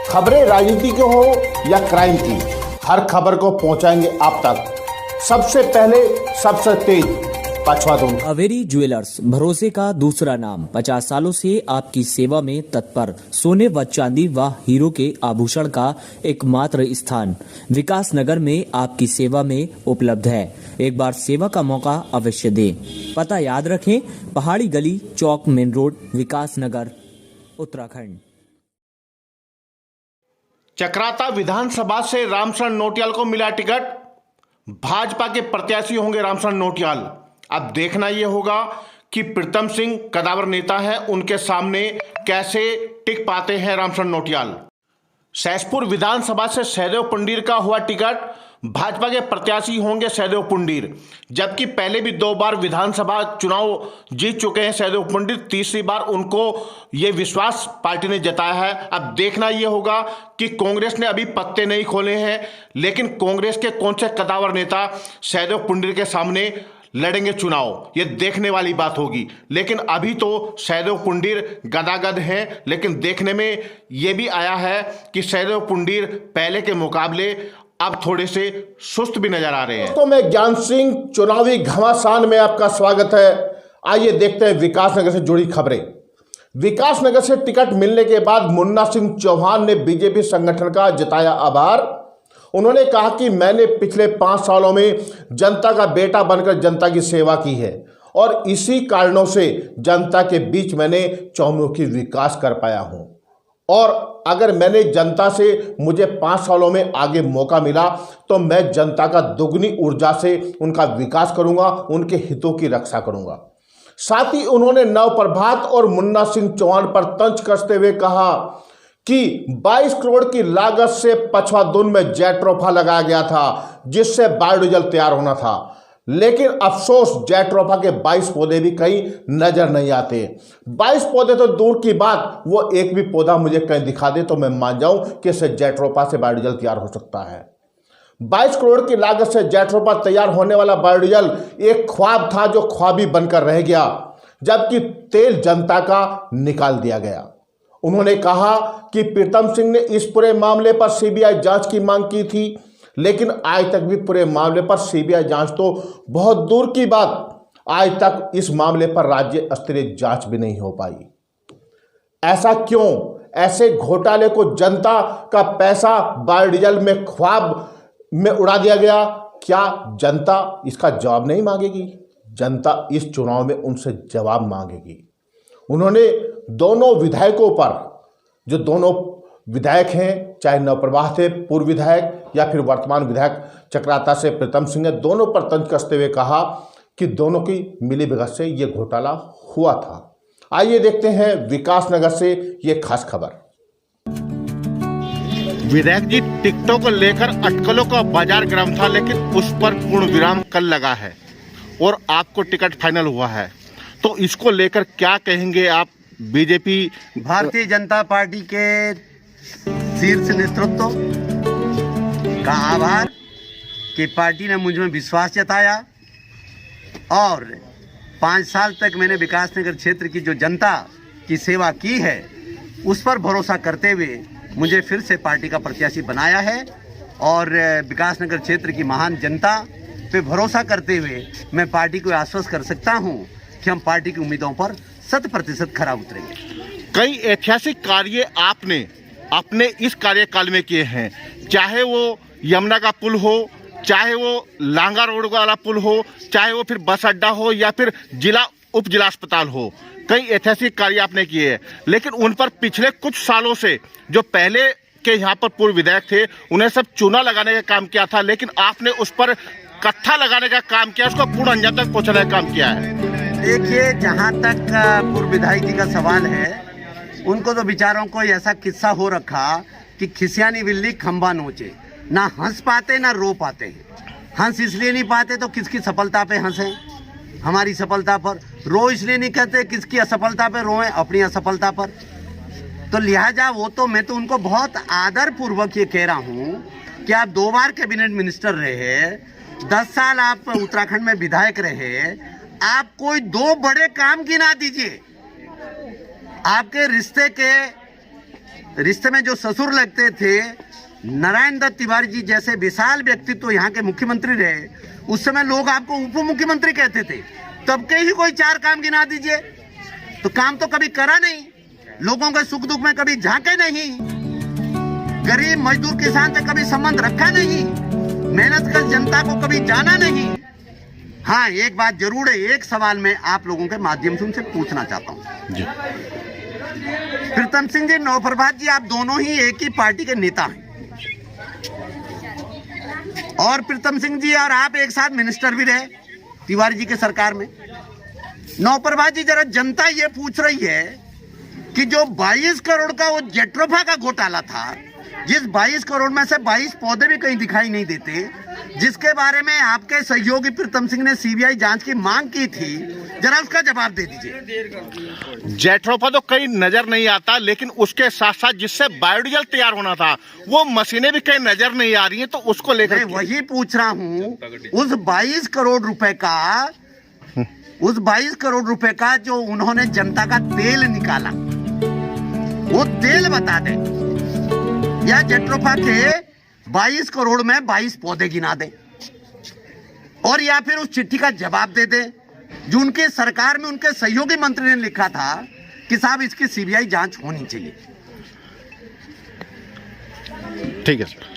खबरें राजनीति की हो या क्राइम की, हर खबर को पहुंचाएंगे आप तक सबसे पहले, सबसे तेज। पछवादून अवेरी ज्वेलर्स, भरोसे का दूसरा नाम। 50 सालों से आपकी सेवा में तत्पर। सोने व चांदी व हीरो के आभूषण का एकमात्र स्थान विकास नगर में आपकी सेवा में उपलब्ध है। एक बार सेवा का मौका अवश्य दें। पता याद रखें, पहाड़ी गली, चौक, मेन रोड, विकास नगर, उत्तराखंड। चक्राता विधानसभा से रामशरण नौटियाल को मिला टिकट। भाजपा के प्रत्याशी होंगे रामशरण नौटियाल। अब देखना यह होगा कि प्रीतम सिंह कदावर नेता है, उनके सामने कैसे टिक पाते हैं रामशरण नौटियाल। सहसपुर विधानसभा से सहदेव पुंडीर का हुआ टिकट। भाजपा के प्रत्याशी होंगे सहदेव पुंडीर, जबकि पहले भी 2 बार विधानसभा चुनाव जीत चुके हैं सहदेव पुंडीर। तीसरी बार उनको ये विश्वास पार्टी ने जताया है। अब देखना ये होगा कि कांग्रेस ने अभी पत्ते नहीं खोले हैं, लेकिन कांग्रेस के कौन से कदावर नेता सहदेव पुंडीर के सामने लड़ेंगे चुनाव, ये देखने वाली बात होगी। लेकिन अभी तो सहदेव पुंडीर गदागद हैं, लेकिन देखने में ये भी आया है कि सहदेव पुंडीर पहले के मुकाबले अब थोड़े से सुस्त भी नजर आ रहे हैं। तो मैं ज्ञान सिंह, चुनावी घमासान में आपका स्वागत है। आइए देखते हैं विकास नगर से जुड़ी खबरें। विकास नगर से टिकट मिलने के बाद मुन्ना सिंह चौहान ने बीजेपी संगठन का जताया आभार। उन्होंने कहा कि मैंने पिछले 5 सालों में जनता का बेटा बनकर जनता की सेवा की है और इसी कारणों से जनता के बीच मैंने चौमुखी विकास कर पाया हूं। और अगर मैंने जनता से मुझे 5 सालों में आगे मौका मिला तो मैं जनता का दुगनी ऊर्जा से उनका विकास करूंगा, उनके हितों की रक्षा करूंगा। साथ ही उन्होंने नवप्रभात और मुन्ना सिंह चौहान पर तंज कसते हुए कहा कि 22 करोड़ की लागत से पछवादून में जेट्रोफा लगाया गया था, जिससे बायोडीजल तैयार होना था। लेकिन अफसोस, जेट्रोफा के 22 पौधे भी कहीं नजर नहीं आते। 22 पौधे तो दूर की बात, वो एक भी पौधा मुझे कहीं दिखा दे तो मैं मान जाऊं कि इससे जेट्रोफा से बायोडीजल तैयार हो सकता है। 22 करोड़ की लागत से जेट्रोफा तैयार होने वाला बायोडीजल एक ख्वाब था जो ख्वाब ही बनकर रह गया, जबकि तेल जनता का निकाल दिया गया। उन्होंने कहा कि प्रीतम सिंह ने इस पूरे मामले पर सीबीआई जांच की मांग की थी, लेकिन आज तक भी पूरे मामले पर सीबीआई जांच तो बहुत दूर की बात, आज तक इस मामले पर राज्य स्तरीय जांच भी नहीं हो पाई। ऐसा क्यों? ऐसे घोटाले को जनता का पैसा बायोडीजल में ख्वाब में उड़ा दिया गया। क्या जनता इसका जवाब नहीं मांगेगी? जनता इस चुनाव में उनसे जवाब मांगेगी। उन्होंने दोनों विधायकों पर, जो दोनों विधायक हैं, चाहे नवप्रवाह थे पूर्व विधायक या फिर वर्तमान विधायक चक्राता से प्रीतम सिंह ने, दोनों पर तंज कसते हुए कहा कि दोनों की मिलीभगत से ये घोटाला हुआ था। आइए देखते हैं विकास नगर से ये खास खबर। विधायक जी, टिकटों को लेकर अटकलों का बाजार गर्म था, लेकिन उस पर पूर्ण विराम कल लगा है और आपको टिकट फाइनल हुआ है, तो इसको लेकर क्या कहेंगे आप? बीजेपी, भारतीय जनता पार्टी के शीर्ष नेतृत्व का आभार कि पार्टी ने मुझ में विश्वास जताया और 5 साल तक मैंने विकास नगर क्षेत्र की जो जनता की सेवा की है, उस पर भरोसा करते हुए मुझे फिर से पार्टी का प्रत्याशी बनाया है। और विकास नगर क्षेत्र की महान जनता पे भरोसा करते हुए मैं पार्टी को आश्वस्त कर सकता हूं कि हम पार्टी की उम्मीदों पर 100% खरा उतरेंगे। कई ऐतिहासिक कार्य आपने अपने इस कार्यकाल में किए हैं, चाहे वो यमुना का पुल हो, चाहे वो लांगा रोड वाला पुल हो, चाहे वो फिर बस अड्डा हो या फिर जिला उप जिला अस्पताल हो। कई ऐतिहासिक कार्य आपने किए हैं, लेकिन उन पर पिछले कुछ सालों से जो पहले के यहाँ पर पूर्व विधायक थे, उन्हें सब चूना लगाने का काम किया था, लेकिन आपने उस पर कत्था लगाने का काम किया, उसको पूर्ण अंजाम तक पहुँचाने का काम किया है। देखिए, जहाँ तक पूर्व विधायक जी का सवाल है, उनको तो बेचारों को ऐसा किस्सा हो रखा कि खिसियानी बिल्ली खंबा नोचे, ना हंस पाते ना रो पाते हैं। हंस इसलिए नहीं पाते तो किसकी सफलता पे हंसे, हमारी सफलता पर। रो इसलिए नहीं कहते किसकी असफलता पे रोएं, अपनी असफलता पर। तो लिहाजा वो तो मैं तो उनको बहुत आदर पूर्वक ये कह रहा हूँ कि आप 2 बार कैबिनेट मिनिस्टर रहे, 10 साल आप उत्तराखंड में विधायक रहे, आप कोई 2 बड़े काम गिना दीजिए। आपके रिश्ते के रिश्ते में जो ससुर लगते थे, नारायण दत्त तिवारी जी जैसे विशाल व्यक्तित्व तो यहाँ के मुख्यमंत्री रहे, उस समय लोग आपको उप मुख्यमंत्री कहते थे। तब के ही कोई 4 काम गिना दीजिए। तो काम तो कभी करा नहीं, लोगों के सुख दुख में कभी झांके नहीं, गरीब मजदूर किसान से कभी संबंध रखा नहीं, मेहनत कर जनता को कभी जाना नहीं। हाँ, एक बात जरूर है, एक सवाल मैं आप लोगों के माध्यम से उनसे पूछना चाहता हूँ। प्रीतम सिंह जी, नवप्रभात जी, आप दोनों ही एक ही पार्टी के नेता हैं और प्रीतम सिंह जी और आप एक साथ मिनिस्टर भी रहे तिवारी जी के सरकार में। नवप्रभात जी, जरा जनता ये पूछ रही है कि जो 22 करोड़ का वो जेट्रोफा का घोटाला था, जिस 22 करोड़ में से 22 पौधे भी कहीं दिखाई नहीं देते, जिसके बारे में आपके सहयोगी प्रीतम सिंह ने सीबीआई जांच की मांग की थी, जरा उसका जवाब दे दीजिए। जेट्रोफा तो कहीं नजर नहीं आता, लेकिन उसके साथ साथ जिससे बायोडीजल तैयार होना था वो मशीनें भी कहीं नजर नहीं आ रही हैं, तो उसको लेकर वही पूछ रहा हूँ। उस 22 करोड़ रुपए का जो उन्होंने जनता का तेल निकाला, वो तेल बता दें, या जेट्रोफा के 22 करोड़ में 22 पौधे गिना दें, और या फिर उस चिट्ठी का जवाब दे दें जो उनके सरकार में उनके सहयोगी मंत्री ने लिखा था कि साहब इसकी सीबीआई जांच होनी चाहिए। ठीक है सर।